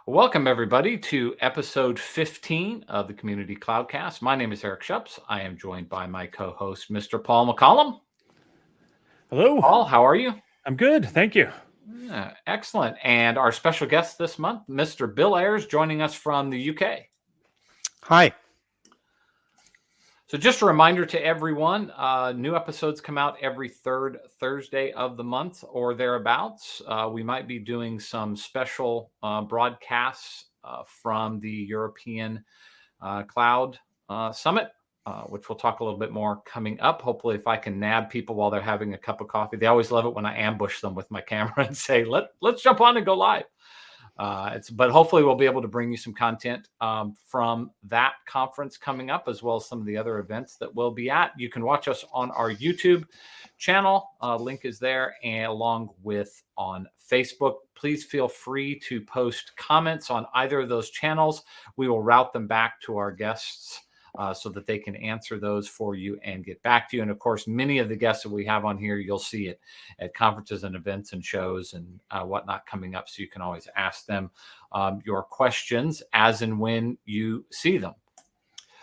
Welcome, everybody, to episode 15 of the Community Cloudcast. My name is Eric Shups. I am joined by my co-host, Mr. Paul McCollum. Hello. Paul, how are you? I'm good. Thank you. Excellent. And our special guest this month, Mr. Bill Ayers, joining us from the UK. Hi. So just a reminder to everyone, new episodes come out every third Thursday of the month or thereabouts. We might be doing some special broadcasts from the European Cloud Summit, which we'll talk a little bit more coming up. Hopefully, if I can nab people while they're having a cup of coffee. They always love it when I ambush them with my camera and say, let's jump on and go live. But hopefully we'll be able to bring you some content from that conference coming up, as well as some of the other events that we'll be at. You can watch us on our YouTube channel. Link is there, and along with on Facebook. Please feel free to post comments on either of those channels. We will route them back to our guests so that they can answer those for you and get back to you. And of course, many of the guests that we have on here, you'll see it at conferences and events and shows and whatnot coming up. So you can always ask them your questions as and when you see them.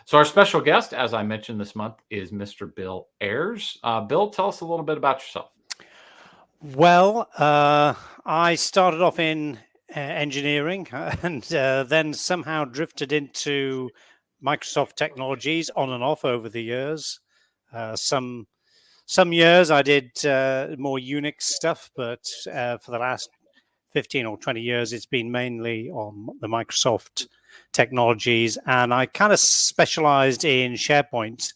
So our special guest, as I mentioned this month, is Mr. Bill Ayers. Bill, tell us a little bit about yourself. Well, I started off in engineering and then somehow drifted into Microsoft technologies on and off over the years. Some years I did more Unix stuff, but for the last 15 or 20 years, it's been mainly on the Microsoft technologies. And I kind of specialized in SharePoint.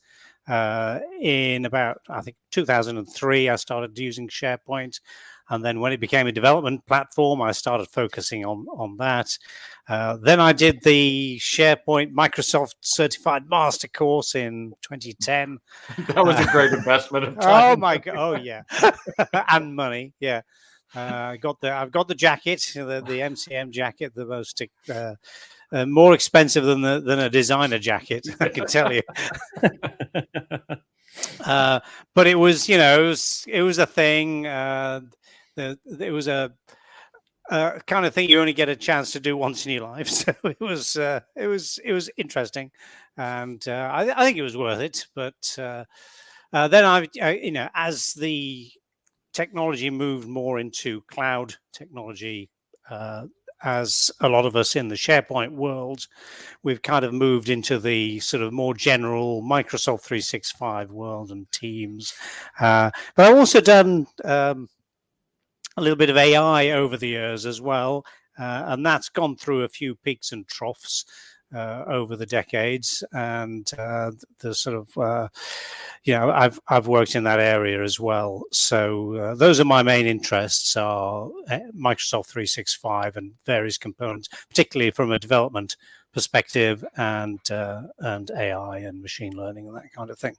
In about, I think, 2003, I started using SharePoint. And then when it became a development platform, I started focusing on that. Then I did the SharePoint Microsoft Certified Master course in 2010. That was a great investment of time. Oh my God! Oh yeah, and money. Yeah, I've got the jacket, the MCM jacket, the most more expensive than a designer jacket, I can tell you. But it was, it was a thing. It was a kind of thing you only get a chance to do once in your life. So it was interesting, and I think it was worth it. But then as the technology moved more into cloud technology, as a lot of us in the SharePoint world, we've kind of moved into the sort of more general Microsoft 365 world and Teams. But I've also done a little bit of AI over the years as well, and that's gone through a few peaks and troughs over the decades. And the sort of, I've worked in that area as well. So those are my main interests: are Microsoft 365 and various components, particularly from a development perspective, and AI and machine learning and that kind of thing.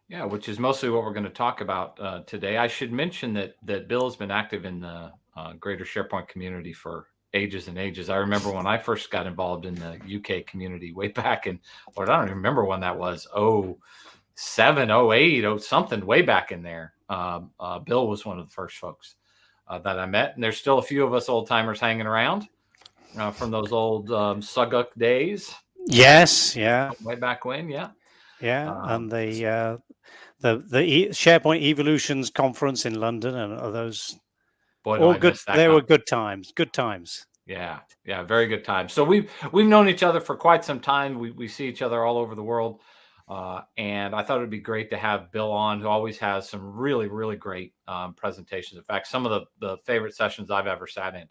Yeah, which is mostly what we're going to talk about today. I should mention that Bill has been active in the greater SharePoint community for ages and ages. I remember when I first got involved in the UK community way back in, Lord, I don't even remember when that was, 07, 08, something way back in there. Bill was one of the first folks that I met. And there's still a few of us old timers hanging around from those old Suguk days. Yes, yeah. Way back when, yeah. Yeah, and the SharePoint Evolutions conference in London, and those all good. They were good times. Good times. Yeah, very good times. So we've known each other for quite some time. We see each other all over the world, and I thought it'd be great to have Bill on, who always has some really, really great presentations. In fact, some of the favorite sessions I've ever sat in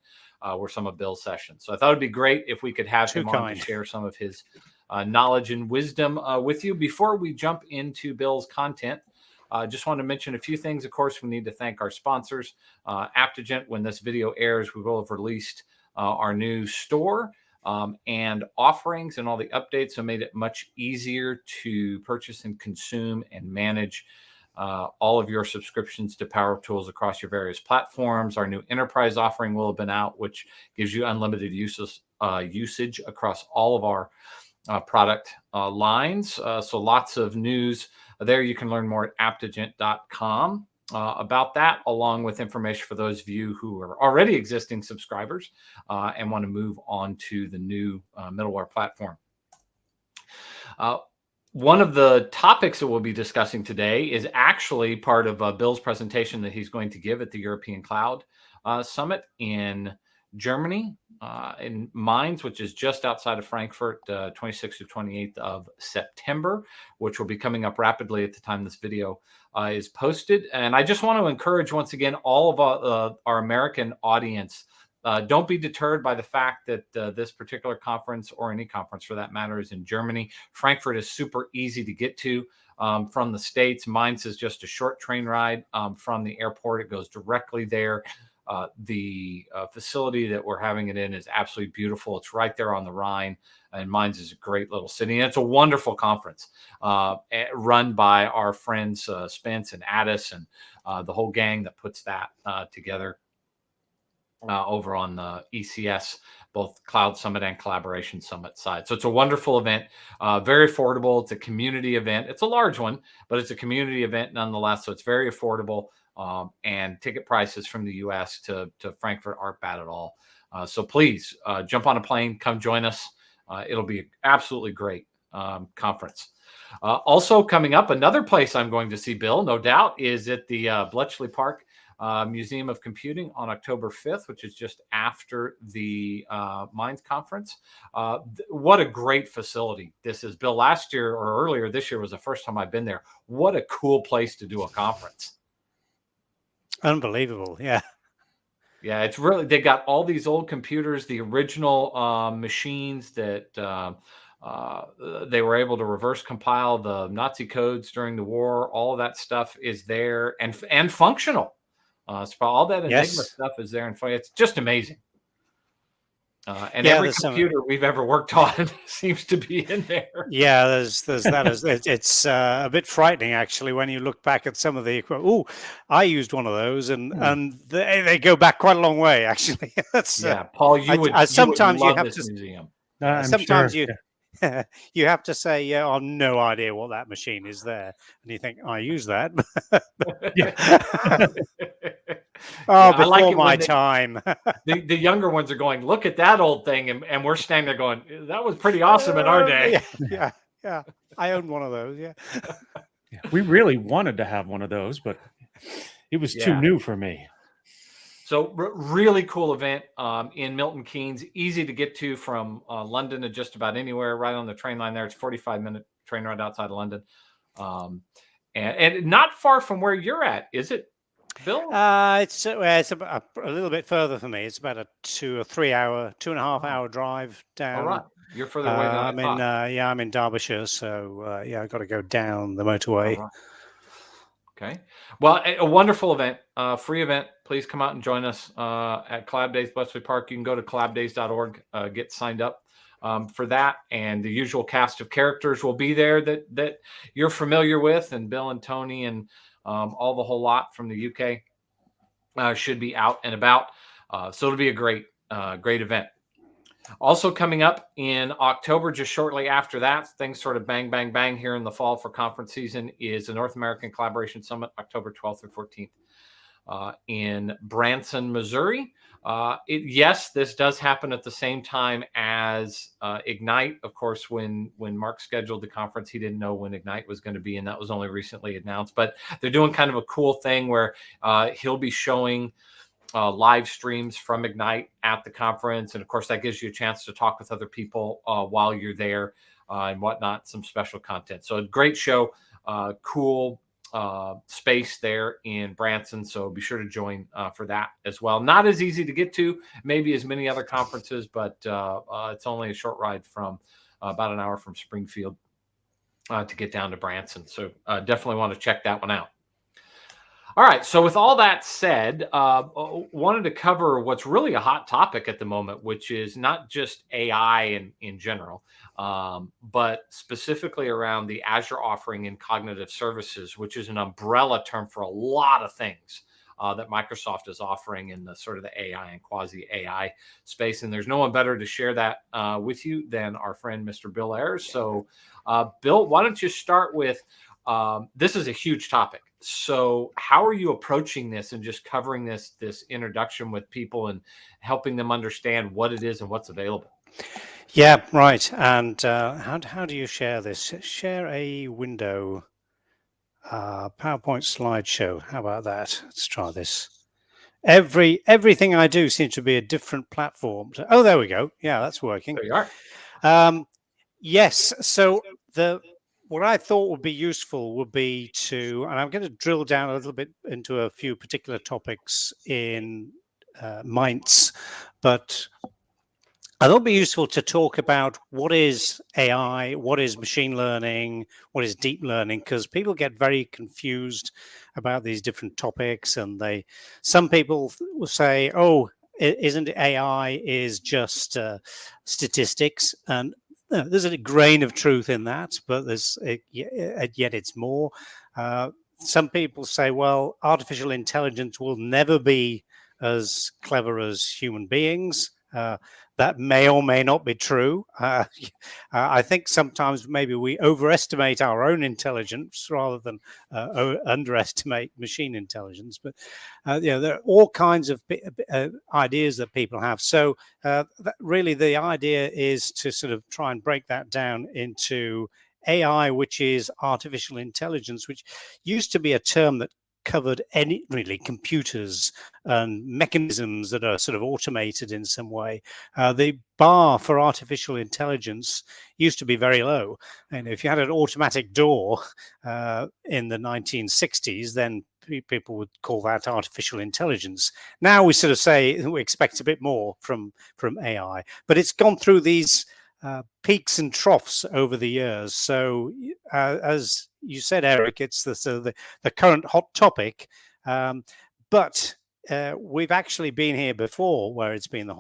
were some of Bill's sessions. So I thought it'd be great if we could have him on to share some of his knowledge and wisdom with you. Before we jump into Bill's content, just want to mention a few things. Of course, we need to thank our sponsors. Aptigent, when this video airs, we will have released our new store and offerings and all the updates, so made it much easier to purchase and consume and manage all of your subscriptions to Power Tools across your various platforms. Our new enterprise offering will have been out, which gives you unlimited usage across all of our product lines. So lots of news there. You can learn more at aptigent.com. about that, along with information for those of you who are already existing subscribers and want to move on to the new middleware platform. One of the topics that we'll be discussing today is actually part of Bill's presentation that he's going to give at the European Cloud Summit in Germany, in Mainz, which is just outside of Frankfurt, 26th to 28th of September, which will be coming up rapidly at the time this video is posted. And I just want to encourage, once again, all of our American audience, don't be deterred by the fact that this particular conference, or any conference for that matter, is in Germany. Frankfurt is super easy to get to from the States. Mainz is just a short train ride from the airport. It goes directly there. The facility that we're having it in is absolutely beautiful. It's right there on the Rhine, and Mainz is a great little city. And it's a wonderful conference run by our friends Spence and Addis and the whole gang that puts that together. Over on the ECS, both Cloud Summit and Collaboration Summit side. So it's a wonderful event, very affordable. It's a community event. It's a large one, but it's a community event nonetheless. So it's very affordable, and ticket prices from the US to Frankfurt aren't bad at all. So please jump on a plane, come join us. It'll be an absolutely great conference. Also coming up, another place I'm going to see Bill, no doubt, is at the Bletchley Park Museum of Computing on October 5th, which is just after the Mainz conference. What a great facility this is. Bill, last year or earlier this year was the first time I've been there. What a cool place to do a conference. Unbelievable. Yeah. Yeah, it's really, they got all these old computers, the original machines that they were able to reverse compile the Nazi codes during the war. All of that stuff is there and functional. So all that Enigma stuff is there, and it's just amazing. And every computer we've ever worked on seems to be in there. Yeah, there's that. It's a bit frightening actually when you look back at some of the. Oh, I used one of those, and they go back quite a long way actually. That's, Paul, you would sometimes you would you have this to. museum. Sometimes sure. You have to say, yeah, I've no idea what that machine is there, and you think I use that. Before like my time. the younger ones are going, look at that old thing, and we're standing there going, that was pretty awesome in our day. Yeah. I owned one of those. Yeah. We really wanted to have one of those, but it was too new for me. So really cool event in Milton Keynes, easy to get to from London to just about anywhere, right on the train line there. It's 45-minute train ride outside of London, and not far from where you're at, is it, Bill? It's a little bit further for me. It's about a 2 or 3 hour, 2.5 hour drive down. All right, you're further away than I thought. I'm in Derbyshire, so I got to go down the motorway. Okay. Well, a wonderful event, free event. Please come out and join us at Collab Days Bletchley Park. You can go to collabdays.org, get signed up for that. And the usual cast of characters will be there that you're familiar with. And Bill and Tony and all the whole lot from the UK should be out and about. So it'll be a great event. Also coming up in October, just shortly after that, things sort of bang, bang, bang here in the fall for conference season, is the North American Collaboration Summit, October 12th through 14th in Branson, Missouri. Yes, this does happen at the same time as Ignite. Of course, when Mark scheduled the conference, he didn't know when Ignite was going to be, and that was only recently announced. But they're doing kind of a cool thing where he'll be showing live streams from Ignite at the conference. And of course, that gives you a chance to talk with other people while you're there and whatnot, some special content. So a great show, cool space there in Branson. So be sure to join for that as well. Not as easy to get to, maybe as many other conferences, but it's only a short ride from about an hour from Springfield to get down to Branson. So definitely want to check that one out. All right. So with all that said, wanted to cover what's really a hot topic at the moment, which is not just AI in general, but specifically around the Azure offering in cognitive services, which is an umbrella term for a lot of things that Microsoft is offering in the sort of the AI and quasi AI space. And there's no one better to share that with you than our friend, Mr. Bill Ayers. So Bill, why don't you start with, this is a huge topic. So how are you approaching this and just covering this introduction with people and helping them understand what it is and what's available? Yeah, right. And how do you share this? Share a window, PowerPoint slideshow. How about that? Let's try this. Everything I do seems to be a different platform. So, oh, there we go. Yeah, that's working. There you are. Yes. So what I thought would be useful would be to, and I'm going to drill down a little bit into a few particular topics in Mainz, but I thought it'd be useful to talk about what is AI, what is machine learning, what is deep learning, because people get very confused about these different topics, and some people will say, "Oh, isn't AI is just statistics?" And there's a grain of truth in that, but yet it's more. Some people say, "Well, artificial intelligence will never be as clever as human beings." That may or may not be true. I think sometimes maybe we overestimate our own intelligence rather than underestimate machine intelligence. But there are all kinds of ideas that people have. So really the idea is to sort of try and break that down into AI, which is artificial intelligence, which used to be a term that covered really computers and mechanisms that are sort of automated in some way. The bar for artificial intelligence used to be very low. And if you had an automatic door in the 1960s, then people would call that artificial intelligence. Now we sort of say we expect a bit more from AI, but it's gone through these peaks and troughs over the years. So as you said, Eric, it's the current hot topic, but we've actually been here before where it's been the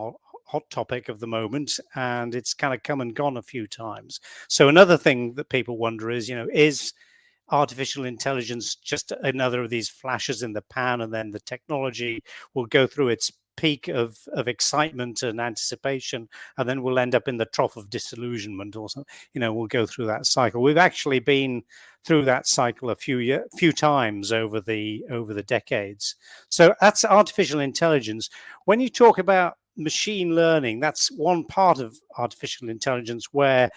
hot topic of the moment, and it's kind of come and gone a few times. So another thing that people wonder is, is artificial intelligence just another of these flashes in the pan, and then the technology will go through its peak of excitement and anticipation, and then we'll end up in the trough of disillusionment or something. We'll go through that cycle. We've actually been through that cycle a few times over the decades. So that's artificial intelligence. When you talk about machine learning, that's one part of artificial intelligence where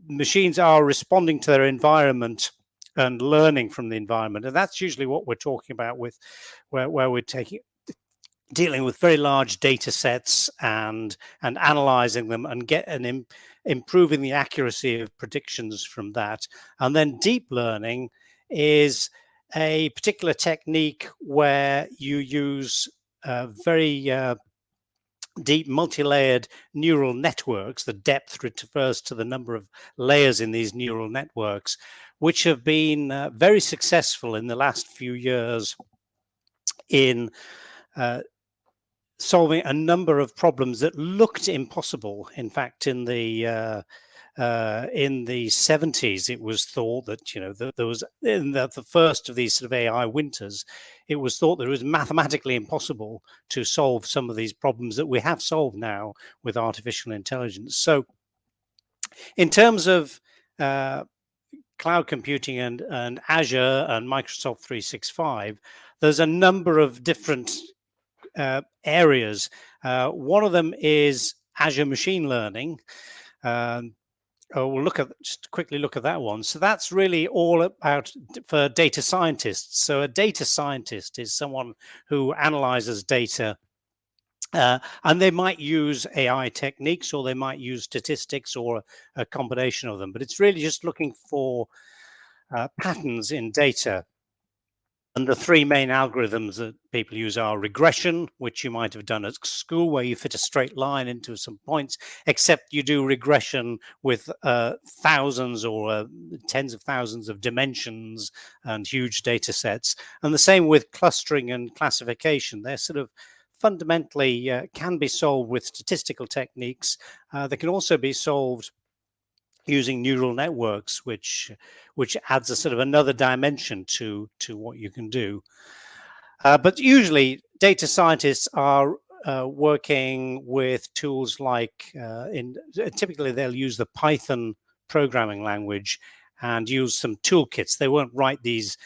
machines are responding to their environment and learning from the environment, and that's usually what we're talking about with where we're dealing with very large data sets and analyzing them and improving the accuracy of predictions from that. And then deep learning is a particular technique where you use very deep multi-layered neural networks. The depth refers to the number of layers in these neural networks, which have been very successful in the last few years in solving a number of problems that looked impossible. In fact, in the 70s, it was thought that there was in the first of these sort of AI winters, it was thought that it was mathematically impossible to solve some of these problems that we have solved now with artificial intelligence. So, in terms of cloud computing and Azure and Microsoft 365, there's a number of different areas. One of them is Azure machine learning. We'll just quickly look at that one. So that's really all about for data scientists. So a data scientist is someone who analyzes data, and they might use AI techniques, or they might use statistics, or a combination of them. But it's really just looking for patterns in data. And the three main algorithms that people use are regression, which you might have done at school, where you fit a straight line into some points, except you do regression with thousands or tens of thousands of dimensions and huge data sets. And the same with clustering and classification. They're sort of fundamentally can be solved with statistical techniques. They can also be solved using neural networks, which adds a sort of another dimension to what you can do. But usually data scientists are working with tools like typically they'll use the Python programming language and use some toolkits. They won't write these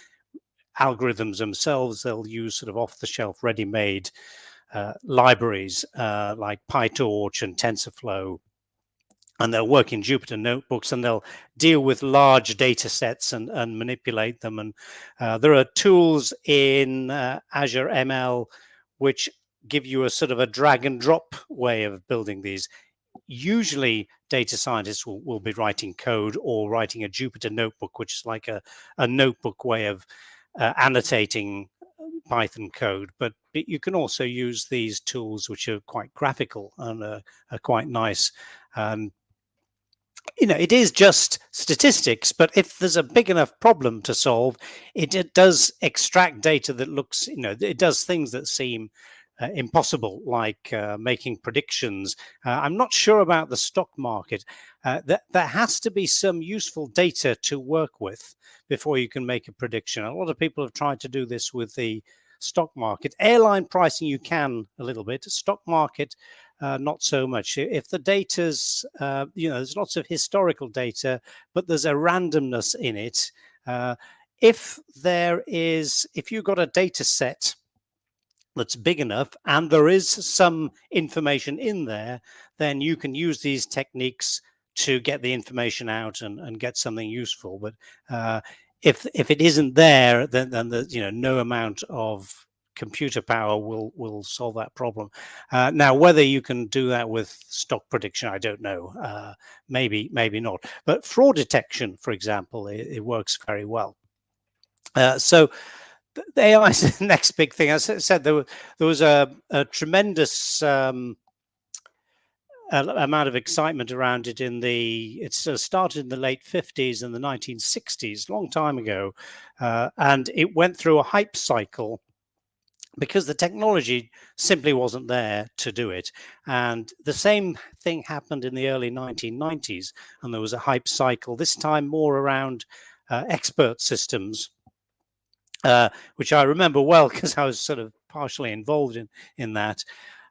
algorithms themselves, they'll use sort of off-the-shelf, ready-made libraries like PyTorch and TensorFlow, and they'll work in Jupyter notebooks, and they'll deal with large data sets and manipulate them. And there are tools in Azure ML which give you a sort of a drag and drop way of building these. Usually data scientists will be writing code or writing a Jupyter notebook, which is like a notebook way of annotating Python code. But you can also use these tools which are quite graphical and are quite nice. It is just statistics, but if there's a big enough problem to solve, it does extract data that looks, it does things that seem impossible, like making predictions. I'm not sure about the stock market. There has to be some useful data to work with before you can make a prediction. A lot of people have tried to do this with the stock market. Airline pricing, you can a little bit. Stock market, not so much. If the data's, there's lots of historical data, but there's a randomness in it. If you've got a data set that's big enough and there is some information in there, then you can use these techniques to get the information out and get something useful. But if it isn't there, then there's no amount of computer power will solve that problem. Now, whether you can do that with stock prediction, I don't know. Maybe not. But fraud detection, for example, it works very well. So the AI is the next big thing. As I said, there was a tremendous amount of excitement around it it started in the late 50s and the 1960s, long time ago, and it went through a hype cycle because the technology simply wasn't there to do it. And the same thing happened in the early 1990s, and there was a hype cycle, this time more around expert systems, which I remember well because I was sort of partially involved in that.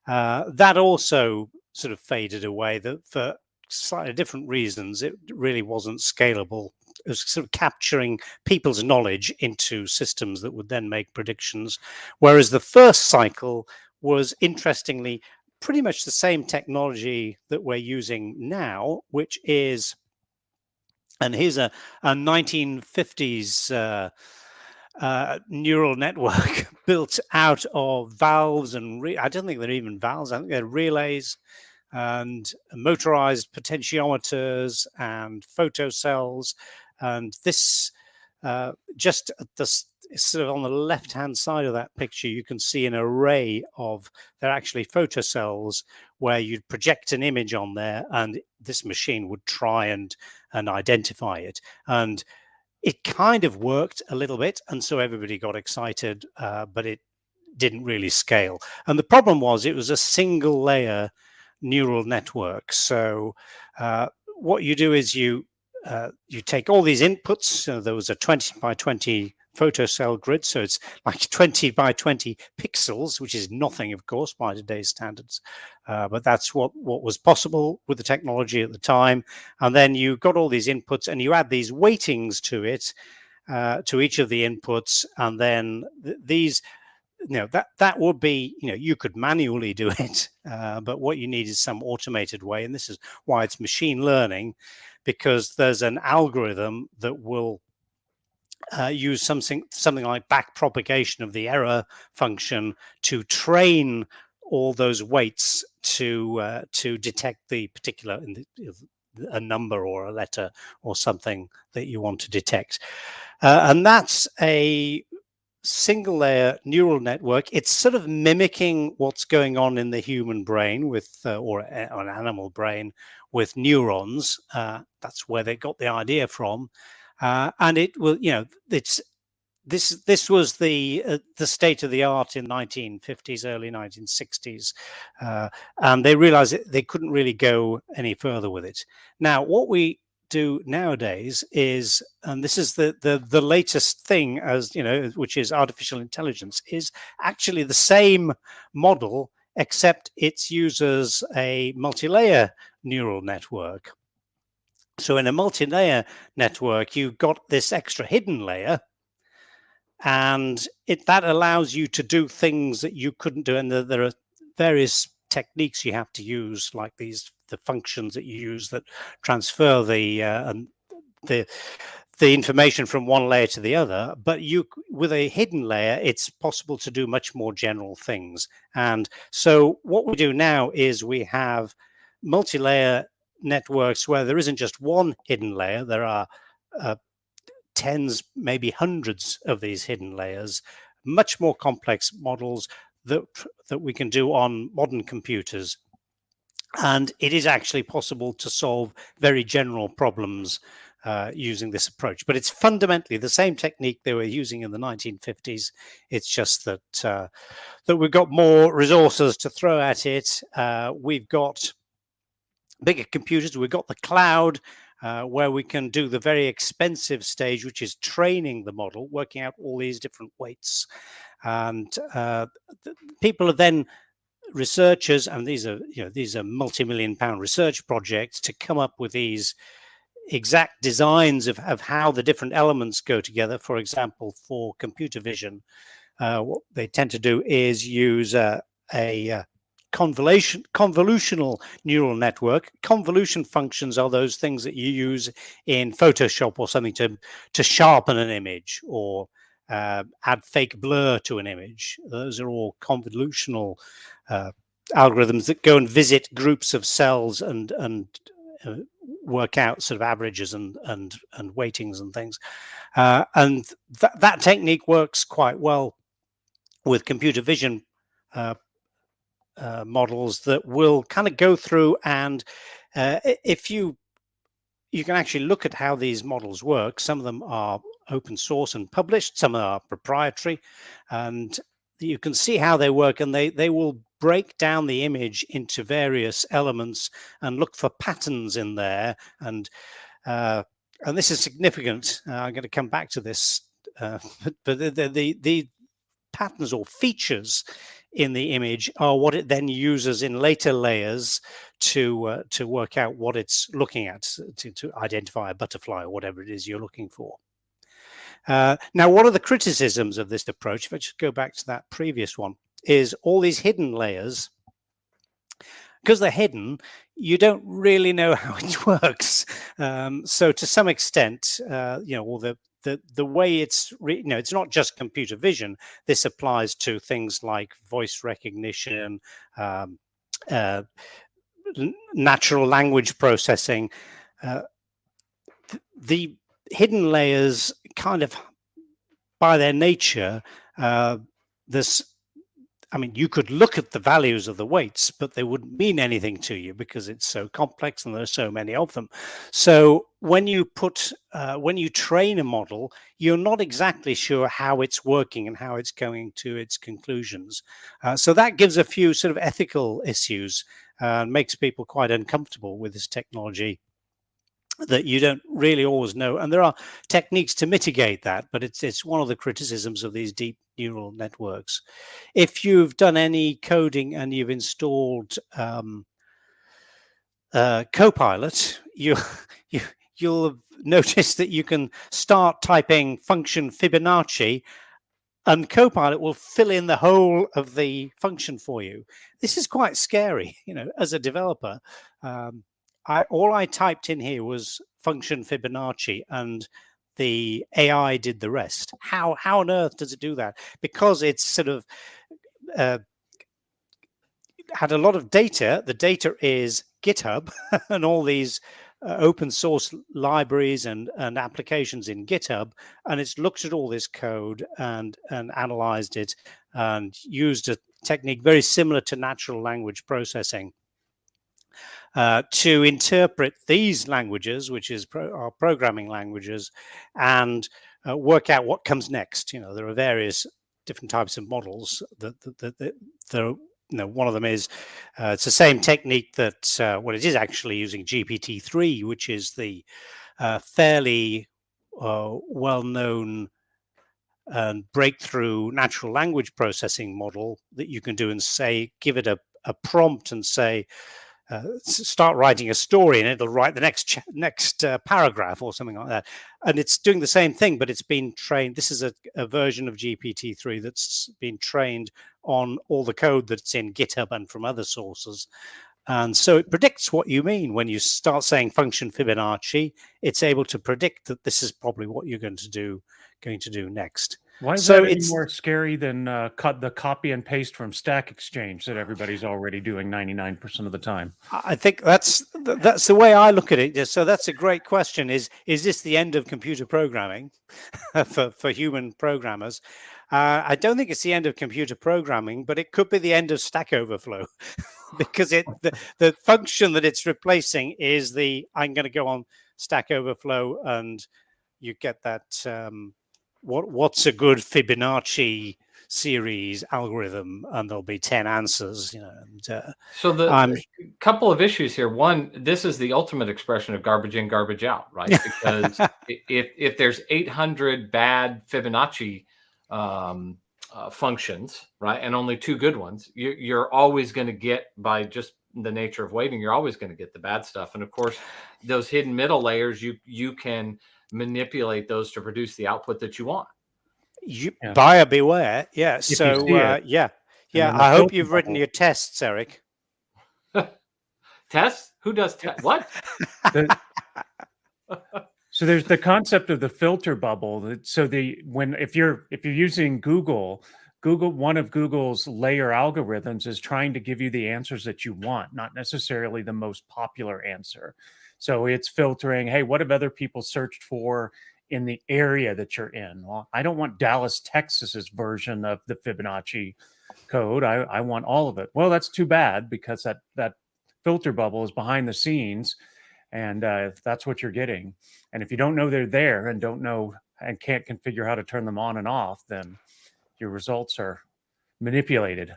That also sort of faded away for slightly different reasons. It really wasn't scalable. It was sort of capturing people's knowledge into systems that would then make predictions. Whereas the first cycle was, interestingly, pretty much the same technology that we're using now, which is, and here's a 1950s neural network built out of valves and I don't think they're even valves. I think they're relays and motorized potentiometers and photocells. And this just at the sort of on the left hand side of that picture, you can see an array of, they're actually photocells where you'd project an image on there and this machine would try and identify it. And it kind of worked a little bit, and so everybody got excited, but it didn't really scale. And the problem was it was a single layer neural network. So what you do is you take all these inputs. So there was a 20 by 20 photocell grid, so it's like 20 by 20 pixels, which is nothing, of course, by today's standards. But that's what was possible with the technology at the time. And then you got all these inputs and you add these weightings to it, to each of the inputs. And then these, that would be, you could manually do it, but what you need is some automated way. And this is why it's machine learning, because there's an algorithm that will use something like back propagation of the error function to train all those weights to detect the particular a number or a letter or something that you want to detect. And that's a single layer neural network. It's sort of mimicking what's going on in the human brain with or an animal brain with neurons. That's where they got the idea from. And it will, this was the state of the art in 1950s, early 1960s, and they realized they couldn't really go any further with it. Now, what we do nowadays is, and this is the latest thing, as which is artificial intelligence, is actually the same model, except it uses a multi-layer neural network. So in a multi-layer network, you've got this extra hidden layer, and that allows you to do things that you couldn't do. And there are various techniques you have to use, like the functions that you use that transfer the information from one layer to the other. But with a hidden layer, it's possible to do much more general things. And so what we do now is we have multi-layer networks where there isn't just one hidden layer. There are tens, maybe hundreds of these hidden layers, much more complex models that we can do on modern computers. And it is actually possible to solve very general problems using this approach. But it's fundamentally the same technique they were using in the 1950s. It's just that we've got more resources to throw at it. We've got bigger computers. We've got the cloud, where we can do the very expensive stage, which is training the model, working out all these different weights. And people are then researchers, and these are multi-million-pound research projects to come up with these exact designs of how the different elements go together. For example, for computer vision, what they tend to do is use a convolutional neural network. Convolution functions are those things that you use in Photoshop or something to sharpen an image or add fake blur to an image. Those are all convolutional algorithms that go and visit groups of cells and work out sort of averages and weightings and things. And that technique works quite well with computer vision models that will kind of go through, and if you can actually look at how these models work. Some of them are open source and published, some are proprietary, and you can see how they work, and they will break down the image into various elements and look for patterns in there. And this is significant. I'm going to come back to this, but the patterns or features in the image are what it then uses in later layers to work out what it's looking at, to identify a butterfly or whatever it is you're looking for. Now, one of the criticisms of this approach, if I just go back to that previous one, is all these hidden layers. Because they're hidden, you don't really know how it works. So to some extent, all the way it's it's not just computer vision. This applies to things like voice recognition, natural language processing. The hidden layers, kind of by their nature, you could look at the values of the weights, but they wouldn't mean anything to you because it's so complex and there are so many of them. So when you train a model, you're not exactly sure how it's working and how it's going to its conclusions. So that gives a few sort of ethical issues and makes people quite uncomfortable with this technology, that you don't really always know. And there are techniques to mitigate that, but it's one of the criticisms of these deep neural networks. If you've done any coding and you've installed Copilot, you'll have noticed that you can start typing function Fibonacci and Copilot will fill in the whole of the function for you. This is quite scary, as a developer. All I typed in here was function Fibonacci, and the AI did the rest. How on earth does it do that? Because it's sort of had a lot of data. The data is GitHub and all these open source libraries and applications in GitHub, and it's looked at all this code and analyzed it and used a technique very similar to natural language processing to interpret these languages, which are programming languages, and work out what comes next. There are various different types of models. One of them is it's the same technique that it is actually using GPT-3, which is the fairly well-known and breakthrough natural language processing model that you can do and say, give it a prompt and say, start writing a story, and it'll write the next paragraph or something like that. And it's doing the same thing, but it's been trained. This is a version of GPT-3 that's been trained on all the code that's in GitHub and from other sources. And so it predicts what you mean when you start saying function Fibonacci. It's able to predict that this is probably what you're going to do next. Why is that any more scary than cut the copy and paste from Stack Exchange that everybody's already doing 99% of the time? I think that's the way I look at it. So that's a great question. Is this the end of computer programming for human programmers? I don't think it's the end of computer programming, but it could be the end of Stack Overflow because the function that it's replacing is I'm going to go on Stack Overflow and you get that. What's a good Fibonacci series algorithm, and there'll be 10 answers, so the couple of issues here. One, this is the ultimate expression of garbage in, garbage out, right? Because if there's 800 bad Fibonacci functions, right, and only 2 good ones, you're always going to get, by just the nature of weighting, you're always going to get the bad stuff. And of course, those hidden middle layers, you can manipulate those to produce the output that you want. Buyer beware. Yeah. So yeah. I hope you've written your tests, Eric. Tests? Who does tests? What? So there's the concept of the filter bubble. So if you're using Google, one of Google's layer algorithms is trying to give you the answers that you want, not necessarily the most popular answer. So it's filtering, hey, what have other people searched for in the area that you're in? Well, I don't want Dallas, Texas's version of the Fibonacci code. I want all of it. Well, that's too bad, because that filter bubble is behind the scenes, and that's what you're getting. And if you don't know they're there and don't know and can't configure how to turn them on and off, then your results are manipulated.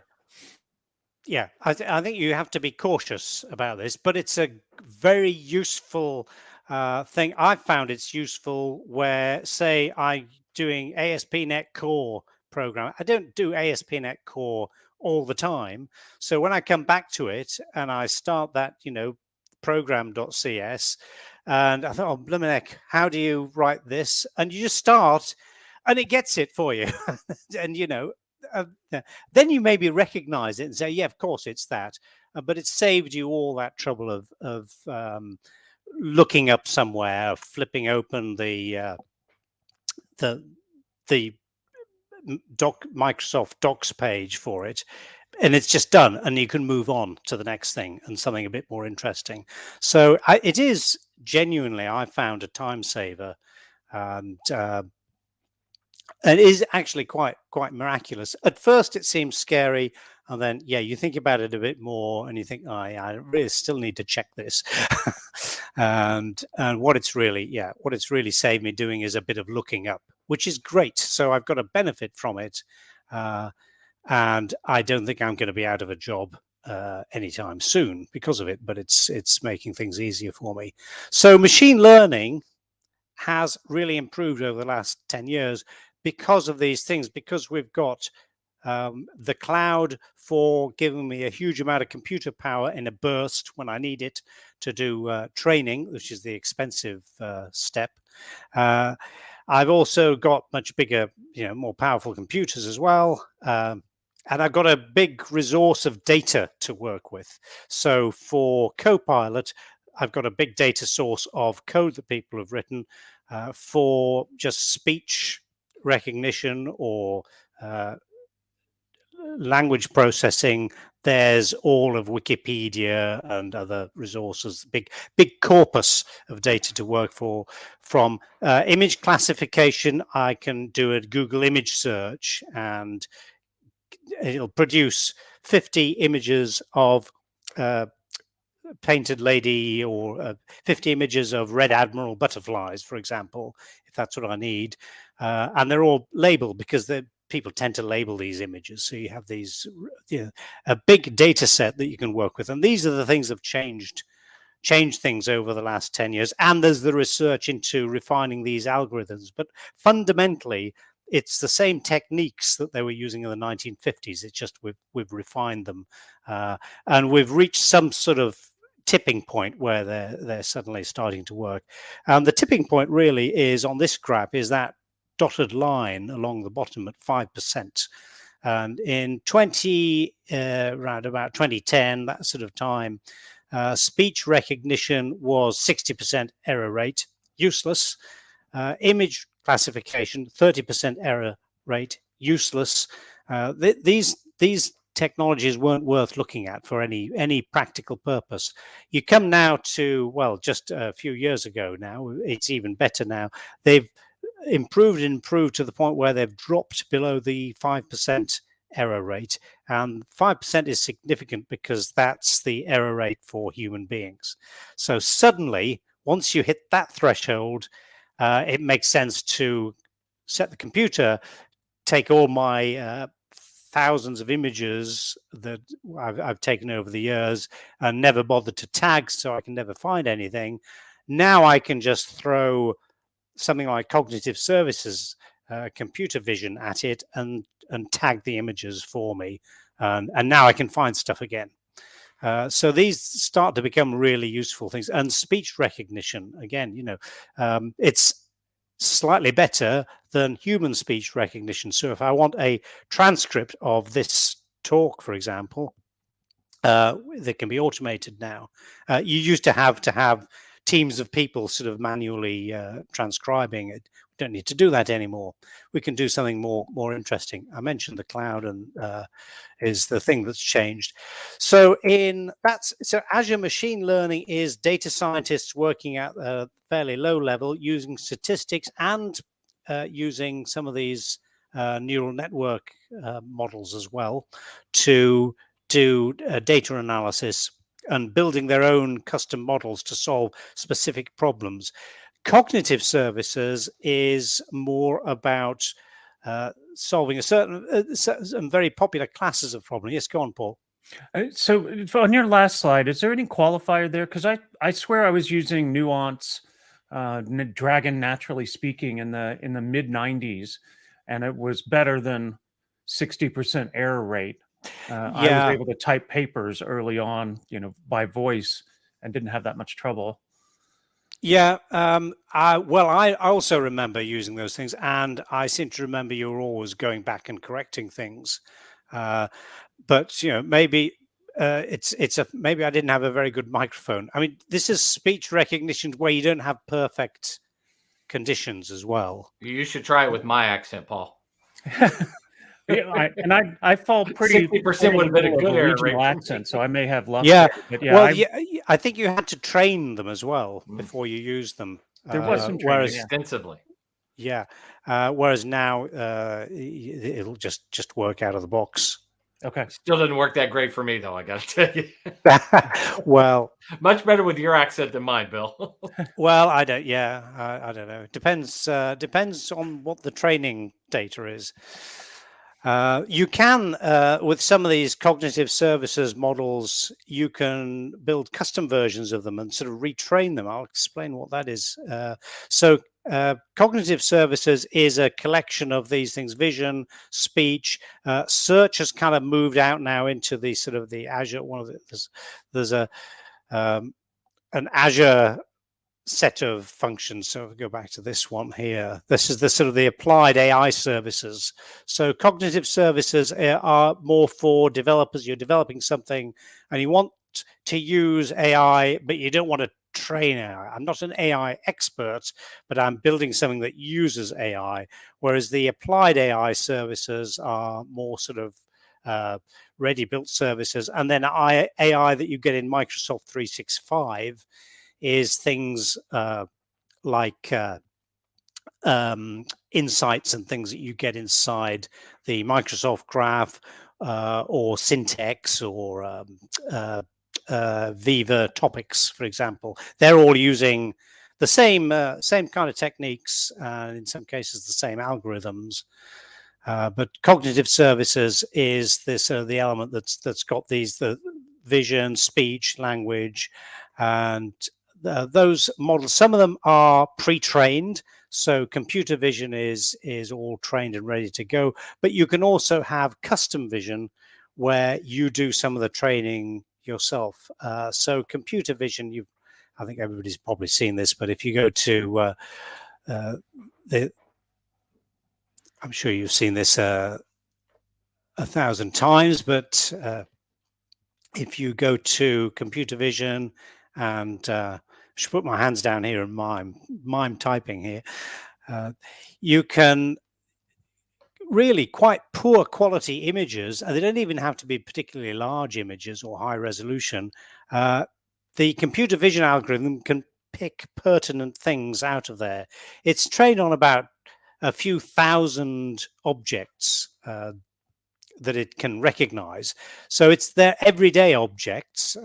Yeah, I think you have to be cautious about this, but it's a very useful thing. I've found it's useful where, say, I'm doing ASP.NET Core program. I don't do ASP.NET Core all the time. So when I come back to it and I start that, program.cs, and I thought, oh, blimey, how do you write this? And you just start, and it gets it for you. And, then you maybe recognize it and say, yeah, of course it's that. But it saved you all that trouble of looking up somewhere, flipping open the Microsoft Docs page for it, and it's just done, and you can move on to the next thing and something a bit more interesting. So it is genuinely, I found, a time saver, and it is actually quite miraculous. At first, it seems scary, and then you think about it a bit more, and you think, oh, yeah, I really still need to check this. and what it's really saved me doing is a bit of looking up, which is great. So I've got a benefit from it, and I don't think I'm going to be out of a job anytime soon because of it. But it's making things easier for me. So machine learning has really improved over the last 10 years. Because of these things, because we've got the cloud for giving me a huge amount of computer power in a burst when I need it to do training, which is the expensive step. I've also got much bigger, more powerful computers as well. And I've got a big resource of data to work with. So for Copilot, I've got a big data source of code that people have written for just speech recognition or language processing. There's all of Wikipedia and other resources, big corpus of data to work for. From image classification, I can do a Google image search and it'll produce 50 images of painted lady, or 50 images of red admiral butterflies, for example, if that's what I need. And they're all labeled because people tend to label these images. So you have these, a big data set that you can work with. And these are the things that have changed things over the last 10 years. And there's the research into refining these algorithms. But fundamentally, it's the same techniques that they were using in the 1950s. It's just we've refined them. And we've reached some sort of tipping point where they're suddenly starting to work. And the tipping point really is on this graph is that dotted line along the bottom at 5%. And in around about 2010, that sort of time, speech recognition was 60% error rate, useless. Image classification, 30% error rate, useless. These technologies weren't worth looking at for any practical purpose. You come now to, well, just a few years ago now, it's even better now. They've improved to the point where they've dropped below the 5% error rate. And 5% is significant because that's the error rate for human beings. So suddenly, once you hit that threshold, it makes sense to set the computer, take all my thousands of images that I've taken over the years and never bothered to tag, so I can never find anything. Now I can just throw something like cognitive services, computer vision at it and tag the images for me. And now I can find stuff again. So these start to become really useful things. And speech recognition, again, it's slightly better than human speech recognition. So if I want a transcript of this talk, for example, that can be automated now. You used to have teams of people sort of manually transcribing it. We don't need to do that anymore. We can do something more interesting. I mentioned the cloud and is the thing that's changed. So Azure machine learning is data scientists working at a fairly low level using statistics and using some of these neural network models as well to do data analysis and building their own custom models to solve specific problems. Cognitive services is more about solving some very popular classes of problems. Yes, go on, Paul. So on your last slide, is there any qualifier there? Because I swear I was using Nuance Dragon Naturally Speaking in the mid 90s, and it was better than 60% error rate. I was able to type papers early on, by voice, and didn't have that much trouble. Yeah, I also remember using those things, and I seem to remember you were always going back and correcting things. But maybe maybe I didn't have a very good microphone. I mean, this is speech recognition where you don't have perfect conditions as well. You should try it with my accent, Paul. Yeah, I fall pretty. 60% would have been a good error rate accent, so I may have luck. Yeah, but I think you had to train them as well before you use them. There was some training, extensively. Yeah, whereas now it'll just work out of the box. Okay. Still didn't work that great for me, though, I got to tell you. Well, much better with your accent than mine, Bill. Well, I don't. Yeah, I don't know. Depends on what the training data is. You can, with some of these cognitive services models, you can build custom versions of them and sort of retrain them. I'll explain what that is. So cognitive services is a collection of these things: vision, speech. Search has kind of moved out now into the sort of the Azure. There's an Azure set of functions. So if we go back to this one here, this is the sort of the applied AI services. So cognitive services are more for developers. You're developing something and you want to use AI, but you don't want to train AI. I'm not an AI expert, but I'm building something that uses AI. Whereas the applied AI services are more sort of ready-built services. And then AI that you get in Microsoft 365 is things like insights and things that you get inside the Microsoft Graph or Syntex or Viva Topics, for example. They're all using the same kind of techniques, and in some cases the same algorithms. But cognitive services is the element that's got the vision, speech, language, and those models. Some of them are pre-trained, so computer vision is all trained and ready to go. But you can also have custom vision, where you do some of the training yourself. So computer vision, I think everybody's probably seen this, but if you go to I'm sure you've seen this 1,000 times, but if you go to computer vision and I should put my hands down here and mime typing here, you can really quite poor quality images, and they don't even have to be particularly large images or high resolution. The computer vision algorithm can pick pertinent things out of there. It's trained on about a few thousand objects that it can recognize. So it's their everyday objects.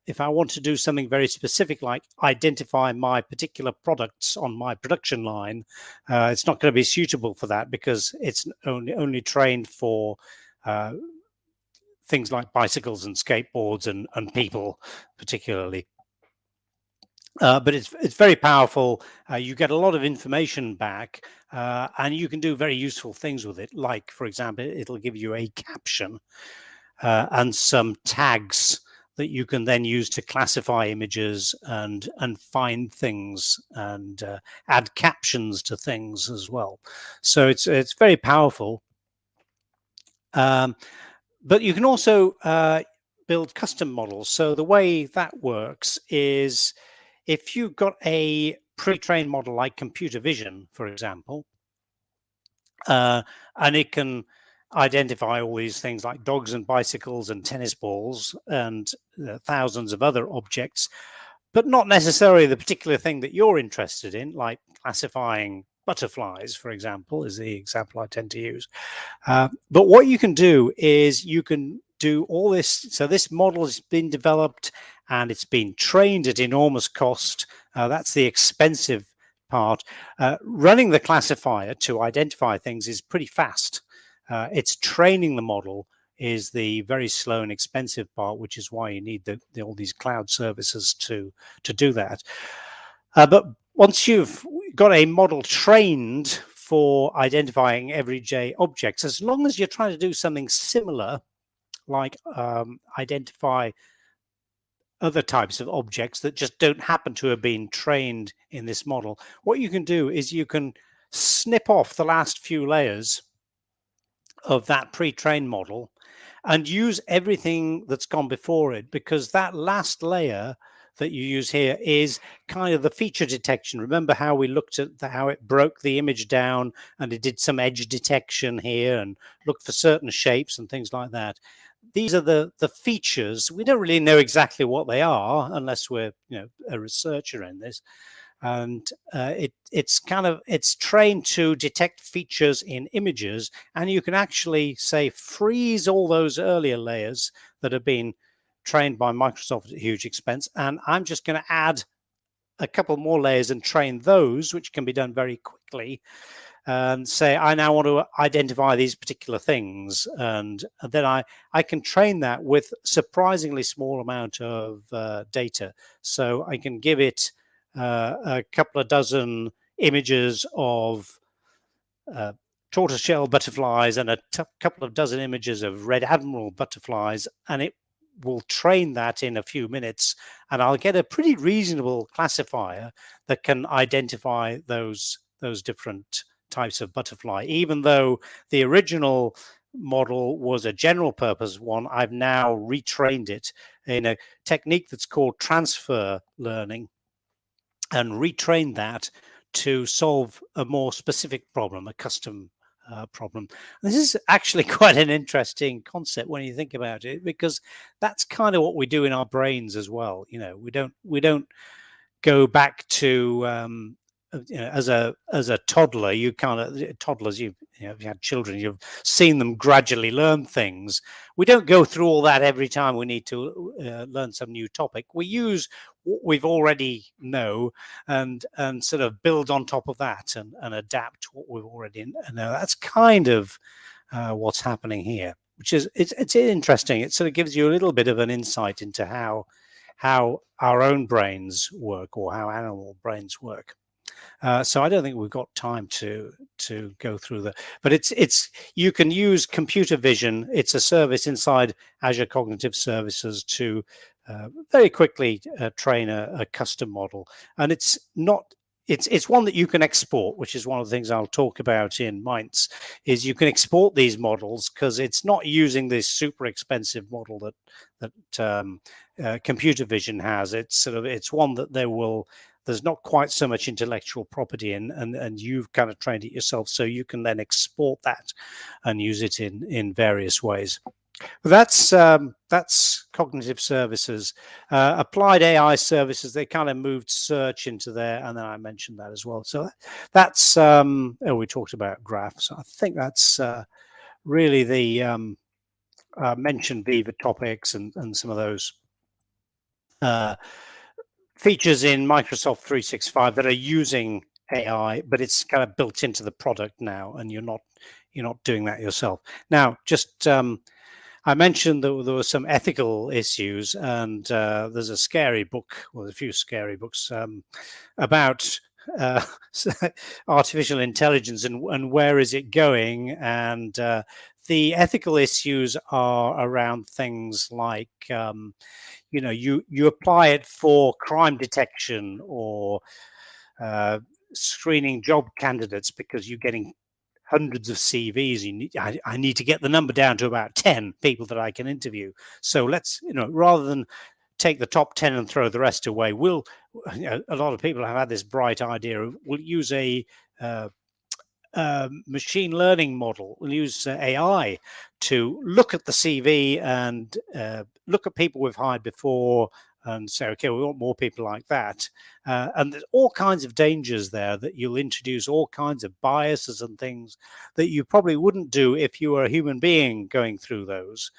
If I want to do something very specific, like identify my particular products on my production line, it's not going to be suitable for that because it's only trained for things like bicycles and skateboards and people particularly. But it's very powerful. You get a lot of information back, and you can do very useful things with it. Like, for example, it'll give you a caption and some tags that you can then use to classify images and find things and add captions to things as well. So it's very powerful. But you can also build custom models. So the way that works is if you've got a pre-trained model like computer vision, for example, and it can identify all these things like dogs and bicycles and tennis balls and thousands of other objects, but not necessarily the particular thing that you're interested in, like classifying butterflies, for example, is the example I tend to use. But what you can do is you can do all this. So this model has been developed and it's been trained at enormous cost. That's the expensive part. Running the classifier to identify things is pretty fast. It's training the model is the very slow and expensive part, which is why you need all these cloud services to do that. But once you've got a model trained for identifying everyday objects, as long as you're trying to do something similar, like identify other types of objects that just don't happen to have been trained in this model, what you can do is you can snip off the last few layers of that pre-trained model and use everything that's gone before it, because that last layer that you use here is kind of the feature detection. Remember how we looked at how it broke the image down and it did some edge detection here and looked for certain shapes and things like that. These are the features. We don't really know exactly what they are unless we're a researcher in this. And it's trained to detect features in images, and you can actually say freeze all those earlier layers that have been trained by Microsoft at huge expense, and I'm just going to add a couple more layers and train those, which can be done very quickly, and say I now want to identify these particular things, and then I can train that with surprisingly small amount of data. So I can give it a couple of dozen images of tortoiseshell butterflies and a couple of dozen images of red admiral butterflies, and it will train that in a few minutes, and I'll get a pretty reasonable classifier that can identify those different types of butterfly. Even though the original model was a general purpose one, I've now retrained it in a technique that's called transfer learning and retrained that to solve a more specific problem, a custom problem. This is actually quite an interesting concept when you think about it, because that's kind of what we do in our brains as well. We don't go back to as a toddler. You kind of toddlers, if you had children, you've seen them gradually learn things. We don't go through all that every time we need to learn some new topic. We use what we've already know and sort of build on top of that and adapt what we've already know. That's kind of what's happening here, which is it's interesting. It sort of gives you a little bit of an insight into how our own brains work, or how animal brains work. So I don't think we've got time to go through that. But it's you can use computer vision. It's a service inside Azure Cognitive Services to very quickly train a custom model, and it's not. It's one that you can export, which is one of the things I'll talk about in Mainz. Is you can export these models because it's not using this super expensive model that computer vision has. It's one that there's not quite so much intellectual property in, and you've kind of trained it yourself, so you can then export that and use it in various ways. That's cognitive services. Applied AI services, they kind of moved search into there, and then I mentioned that as well. So that's we talked about graphs. I think that's really the mentioned Viva topics and some of those features in Microsoft 365 that are using AI, but it's kind of built into the product now, and you're not doing that yourself. Now, just I mentioned that there were some ethical issues, and there's a scary book, well, a few scary books about artificial intelligence and where is it going, and the ethical issues are around things like you apply it for crime detection or screening job candidates because you're getting hundreds of CVs. I need to get the number down to about 10 people that I can interview. So let's, rather than take the top 10 and throw the rest away, a lot of people have had this bright idea of we'll use a machine learning model. We'll use AI to look at the CV and look at people we've hired before and say, okay, we want more people like that. And there's all kinds of dangers there that you'll introduce all kinds of biases and things that you probably wouldn't do if you were a human being going through those.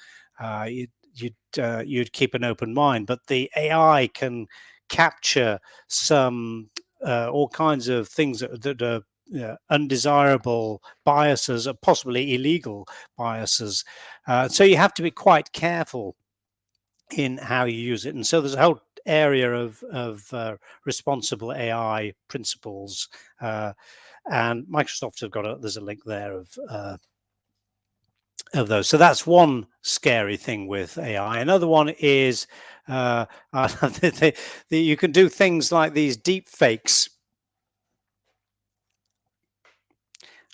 You'd keep an open mind, but the AI can capture some all kinds of things that are undesirable biases, or possibly illegal biases. So you have to be quite careful in how you use it. And so there's a whole area of responsible AI principles, and Microsoft have there's a link there of those. So that's one scary thing with AI. Another one is you can do things like these deep fakes.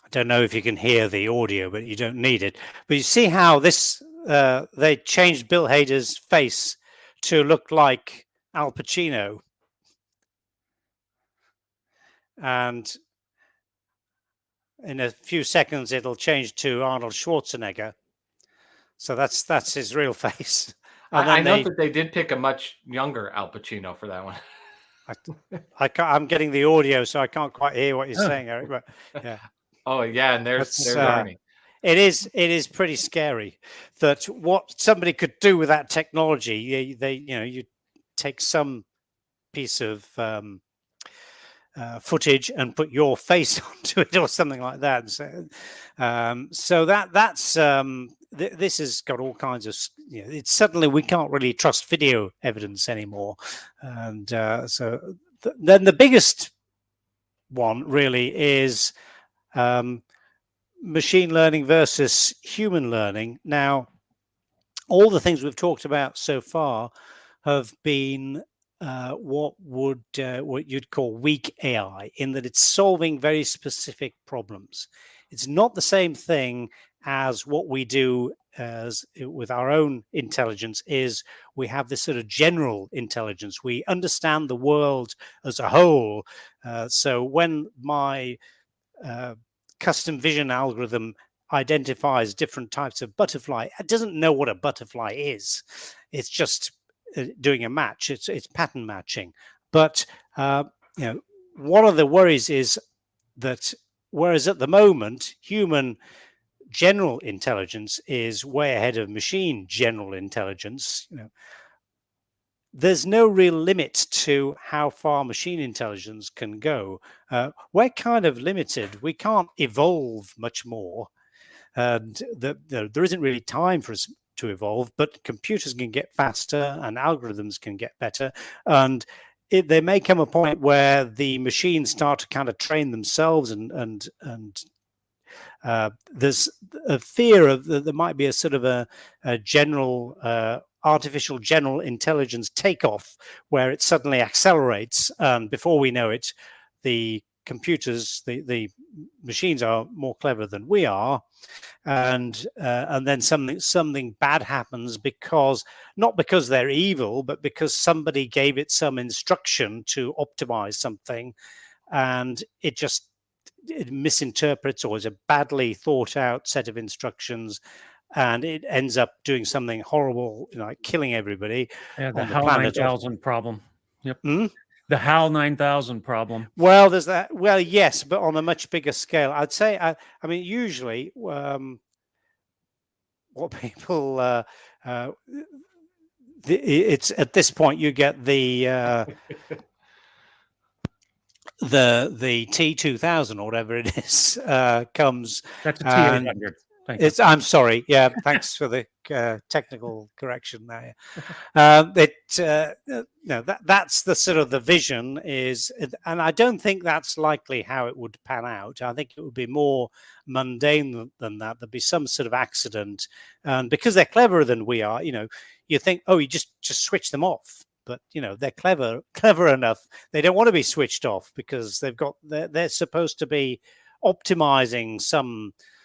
I don't know if you can hear the audio, but you don't need it. But you see how this they changed Bill Hader's face to look like Al Pacino, and in a few seconds it'll change to Arnold Schwarzenegger. So that's his real face. And I know that they did pick a much younger Al Pacino for that one. I'm getting the audio, so I can't quite hear what you're saying, Eric. But yeah. Oh yeah, and there's Arnie. It is pretty scary that what somebody could do with that technology. You take some piece of footage and put your face onto it or something like that. So that's this has got all kinds of. It's suddenly we can't really trust video evidence anymore, and then the biggest one really is. Machine learning versus human learning. Now, all the things we've talked about so far have been what you'd call weak AI, in that it's solving very specific problems. It's not the same thing as what we do with our own intelligence. Is we have this sort of general intelligence. We understand the world as a whole. So when my custom vision algorithm identifies different types of butterfly, it doesn't know what a butterfly is. It's just doing a match. It's pattern matching. But one of the worries is that whereas at the moment human general intelligence is way ahead of machine general intelligence, there's no real limit to how far machine intelligence can go. We're kind of limited. We can't evolve much more. And there isn't really time for us to evolve, but computers can get faster and algorithms can get better. And there may come a point where the machines start to kind of train themselves, and there's a fear of that there might be a sort of a general artificial general intelligence takeoff where it suddenly accelerates, and before we know it, the computers, the machines are more clever than we are, and then something bad happens, because not because they're evil, but because somebody gave it some instruction to optimize something, and it misinterprets, or is a badly thought out set of instructions, and it ends up doing something horrible, like killing everybody Yeah, the on the HAL planet. 9000 problem. Yep. Hmm? The HAL 9000 problem. Well, there's that. Well, yes, but on a much bigger scale. I'd say. I mean, usually, what people it's at this point you get the T2000 or whatever it is comes. That's a T800. I'm sorry. Yeah, thanks for the technical correction there. That's the sort of the vision is, and I don't think that's likely how it would pan out. I think it would be more mundane than that. There'd be some sort of accident, and because they're cleverer than we are, you think, oh, you just switch them off. But they're clever enough. They don't want to be switched off because they're supposed to be optimizing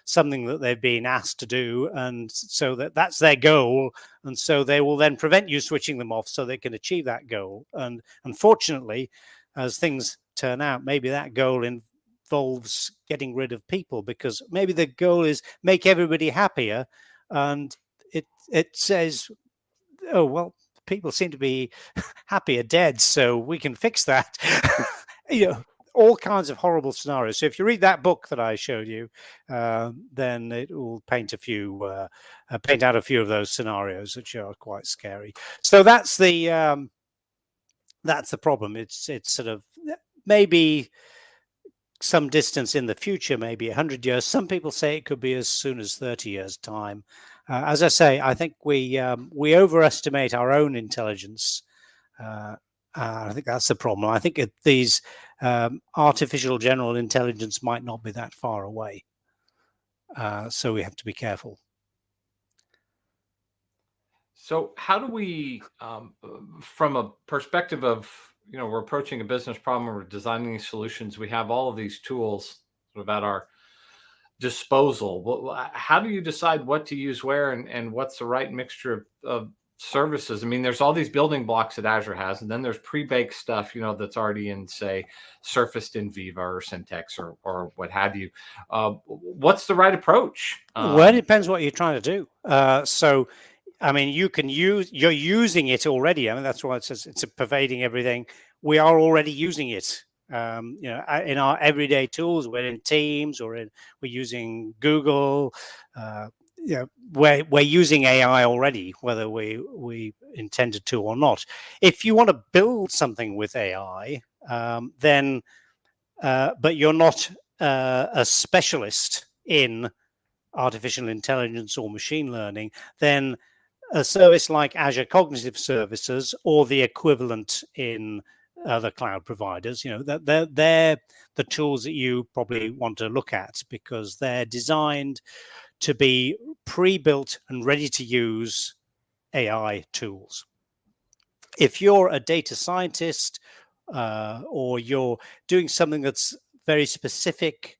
something that they've been asked to do, and so that's their goal, and so they will then prevent you switching them off so they can achieve that goal. And unfortunately, as things turn out, maybe that goal involves getting rid of people, because maybe the goal is make everybody happier, and it says, oh well, people seem to be happier dead, so we can fix that. All kinds of horrible scenarios. So if you read that book that I showed you, then it will paint out a few of those scenarios, which are quite scary. So that's the problem. It's sort of maybe some distance in the future, maybe 100 years. Some people say it could be as soon as 30 years' time. As I say, I think we overestimate our own intelligence. I think that's the problem. I think these artificial general intelligence might not be that far away. So we have to be careful. So how do we, from a perspective of, we're approaching a business problem, we're designing these solutions, we have all of these tools sort of at our disposal. How do you decide what to use where, and what's the right mixture of services? I mean, there's all these building blocks that Azure has, and then there's pre-baked stuff, that's already in, say, surfaced in Viva or Syntex or what have you. What's the right approach? Well, it depends what you're trying to do. So, I mean, you're using it already. I mean, that's why it says it's pervading everything. We are already using it. In our everyday tools, we're in Teams, we're using Google. We're using AI already, whether we intended to or not. If you want to build something with AI, then but you're not a specialist in artificial intelligence or machine learning, then a service like Azure Cognitive Services or the equivalent in other cloud providers, they're the tools that you probably want to look at, because they're designed to be pre-built and ready to use AI tools. If you're a data scientist or you're doing something that's very specific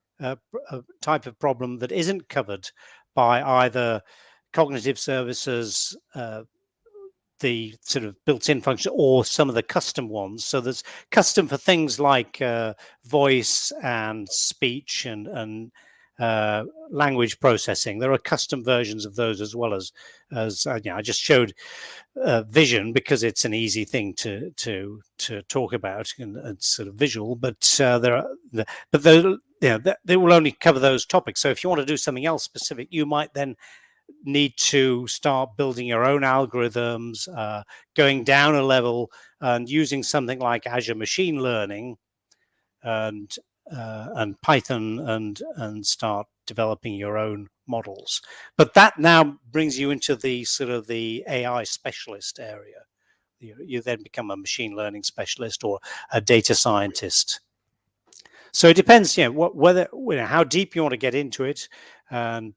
type of problem that isn't covered by either cognitive services, the sort of built-in function, or some of the custom ones. So there's custom for things like voice and speech and language processing. There are custom versions of those, as well as I just showed vision because it's an easy thing to talk about and sort of visual. But they will only cover those topics. So if you want to do something else specific, you might then need to start building your own algorithms, going down a level and using something like Azure Machine Learning and Python and start developing your own models. But that now brings you into the sort of the AI specialist area, You then become a machine learning specialist or a data scientist. So it depends, how deep you want to get into it, and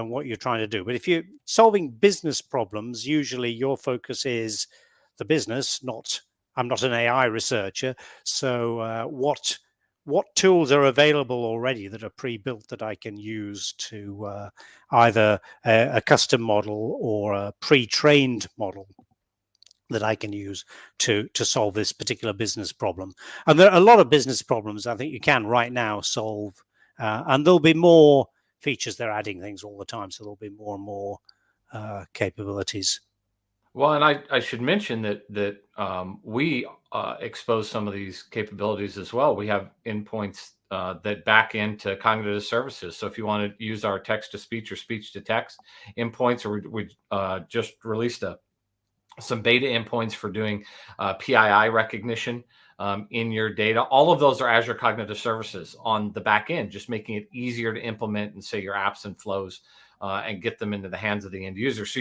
what you're trying to do. But if you're solving business problems, usually your focus is the business. I'm not an AI researcher, so what tools are available already that are pre-built that I can use to either a custom model or a pre-trained model that I can use to solve this particular business problem. And there are a lot of business problems I think you can right now solve, and there'll be more features. They're adding things all the time, so there'll be more and more capabilities. Well, and I should mention that we expose some of these capabilities as well. We have endpoints that back into cognitive services. So if you want to use our text to speech or speech to text endpoints, or we just released some beta endpoints for doing PII recognition in your data. All of those are Azure Cognitive Services on the back end, just making it easier to implement and say your apps and flows and get them into the hands of the end user. So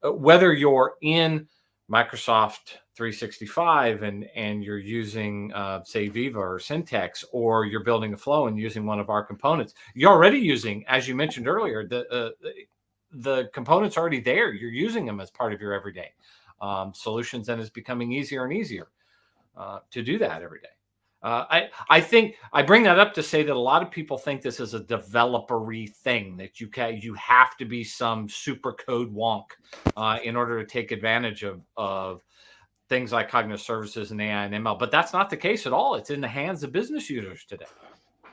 whether you're in Microsoft 365 and you're using, say, Viva or Syntex, or you're building a flow and using one of our components, you're already using, as you mentioned earlier, the components already there. You're using them as part of your everyday solutions, and it's becoming easier and easier to do that every day. I think I bring that up to say that a lot of people think this is a developer-y thing, that you have to be some super code wonk in order to take advantage of things like cognitive services and AI and ML. But that's not the case at all. It's in the hands of business users today.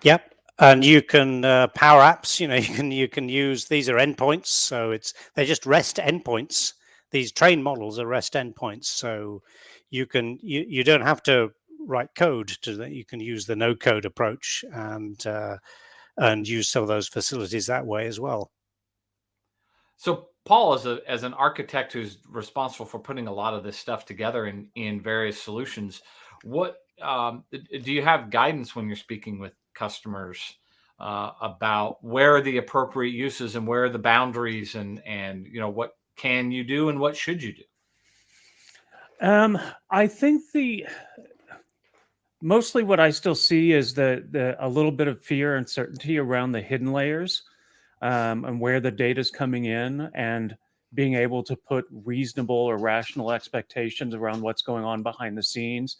Yep. And you can Power Apps. You can use, these are endpoints, so they're just REST endpoints. These trained models are REST endpoints, so you don't have to write code to that. You can use the no code approach and use some of those facilities that way as well. So Paul, as an architect who's responsible for putting a lot of this stuff together in various solutions, what do you have guidance when you're speaking with customers about where are the appropriate uses and where are the boundaries, and what can you do and what should you do? I think mostly what I still see is a little bit of fear and uncertainty around the hidden layers, and where the data is coming in, and being able to put reasonable or rational expectations around what's going on behind the scenes.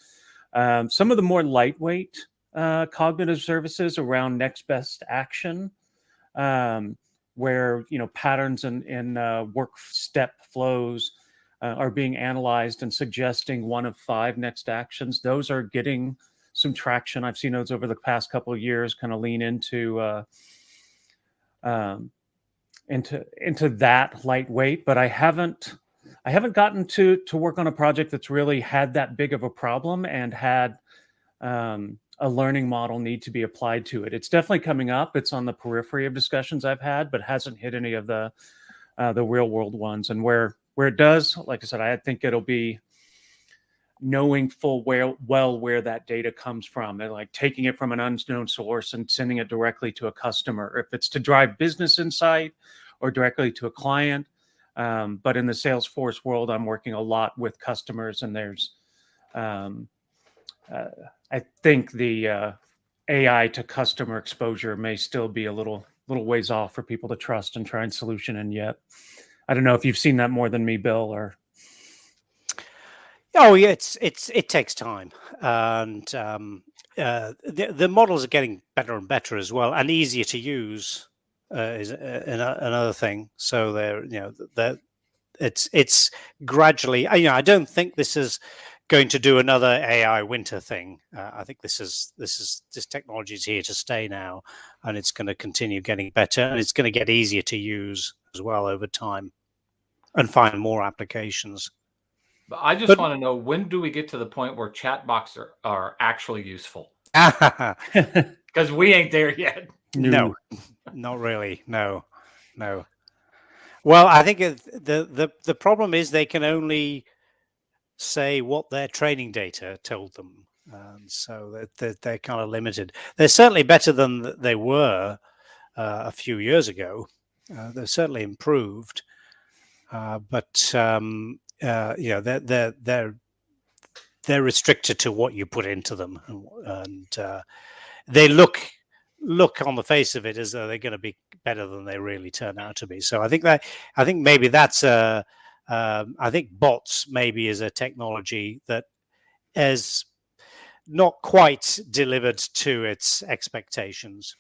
Some of the more lightweight cognitive services around next best action, where patterns in work step flows are being analyzed and suggesting one of 5 next actions. Those are getting some traction. I've seen those over the past couple of years kind of lean into that lightweight, but I haven't gotten to work on a project that's really had that big of a problem and had a learning model need to be applied to it. It's definitely coming up. It's on the periphery of discussions I've had, but hasn't hit any of the real world ones. And where it does, like I said, I think it'll be knowing full well where that data comes from. They're like taking it from an unknown source and sending it directly to a customer, if it's to drive business insight or directly to a client. But in the Salesforce world, I'm working a lot with customers, and there's, I think the AI to customer exposure may still be a little ways off for people to trust and try and solution in yet. I don't know if you've seen that more than me, Bill, or. Oh yeah, it takes time, and the models are getting better and better as well, and easier to use is another thing. So it's gradually. I don't think this is going to do another AI winter thing. I think this technology is here to stay now, and it's going to continue getting better, and it's going to get easier to use as well over time, and find more applications. But I just want to know, when do we get to the point where chatbots are actually useful? Because we ain't there yet. No, not really. No. Well, I think the problem is they can only say what their training data told them, so they're kind of limited. They're certainly better than they were a few years ago. They've certainly improved, but they're they're restricted to what you put into them, and they look on the face of it as though they're going to be better than they really turn out to be. So I think maybe that's I think bots maybe is a technology that has not quite delivered to its expectations.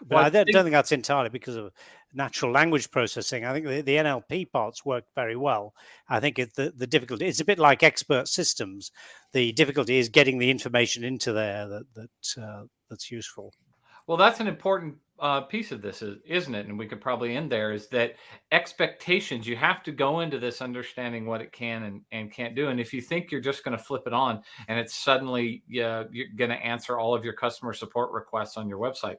But Well, I don't think that's entirely because of natural language processing. I think the NLP parts work very well. I think the difficulty, it's a bit like expert systems. The difficulty is getting the information into there that's useful. Well, that's an important piece of this, isn't it? And we could probably end there, is that expectations, you have to go into this understanding what it can and can't do. And if you think you're just going to flip it on and it's suddenly you're going to answer all of your customer support requests on your website,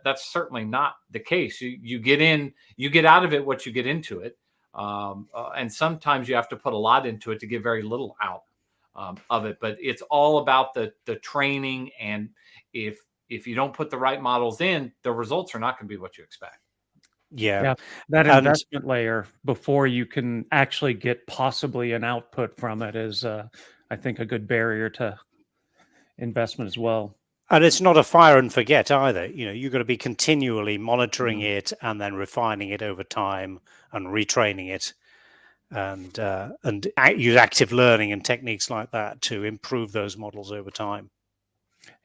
that's certainly not the case. You get out of it what you get into it. And sometimes you have to put a lot into it to get very little out of it. But it's all about the training. And if you don't put the right models in, the results are not going to be what you expect. Yeah. That investment layer before you can actually get possibly an output from it is, I think, a good barrier to investment as well. And it's not a fire and forget either. You've got to be continually monitoring it and then refining it over time and retraining it, and use active learning and techniques like that to improve those models over time.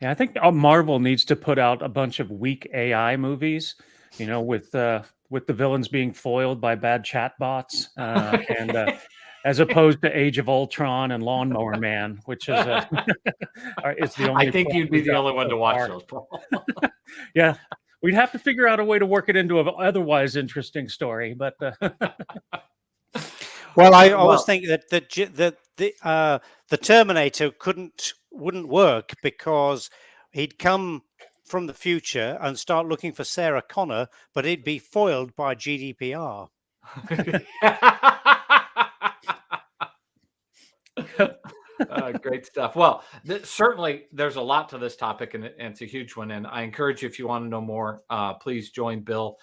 Yeah, I think Marvel needs to put out a bunch of weak AI movies, with the villains being foiled by bad chatbots, and as opposed to Age of Ultron and Lawnmower Man, which is it's the only. I think you'd be the only one to watch those, Paul. Yeah, we'd have to figure out a way to work it into an otherwise interesting story, but. Well, I always think that the Terminator wouldn't work because he'd come from the future and start looking for Sarah Connor, but he'd be foiled by GDPR. Great stuff. Well, certainly there's a lot to this topic, and it's a huge one. And I encourage you, if you want to know more, please join Bill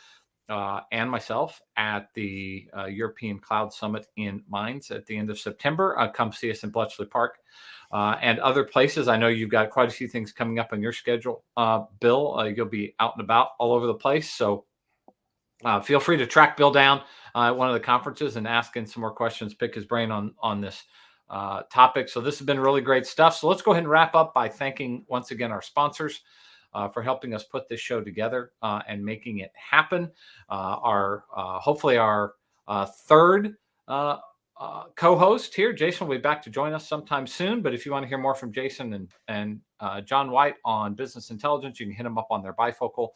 and myself at the European Cloud Summit in Mainz at the end of September. Come see us in Bletchley Park and other places. I know you've got quite a few things coming up on your schedule, Bill. You'll be out and about all over the place. So feel free to track Bill down at one of the conferences and ask him some more questions, pick his brain on this topic. So this has been really great stuff. So let's go ahead and wrap up by thanking once again our sponsors for helping us put this show together and making it happen. Hopefully our third co-host here, Jason, will be back to join us sometime soon. But if you want to hear more from Jason and John White on business intelligence, you can hit them up on their bifocal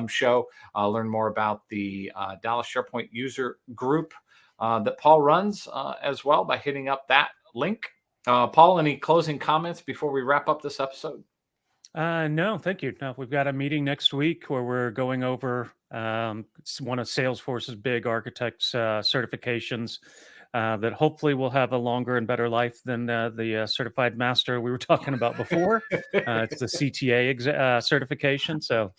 show. Learn more about the Dallas SharePoint user group that Paul runs as well by hitting up that link. Paul, any closing comments before we wrap up this episode? No, thank you. No, we've got a meeting next week where we're going over one of Salesforce's big architects certifications that hopefully will have a longer and better life than the certified master we were talking about before. It's the CTA certification. So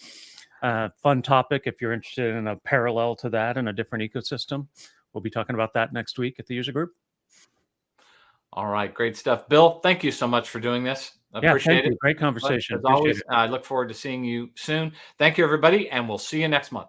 fun topic if you're interested in a parallel to that in a different ecosystem. We'll be talking about that next week at the user group. All right. Great stuff. Bill, thank you so much for doing this. I appreciate it. Great conversation. As always, I look forward to seeing you soon. Thank you, everybody, and we'll see you next month.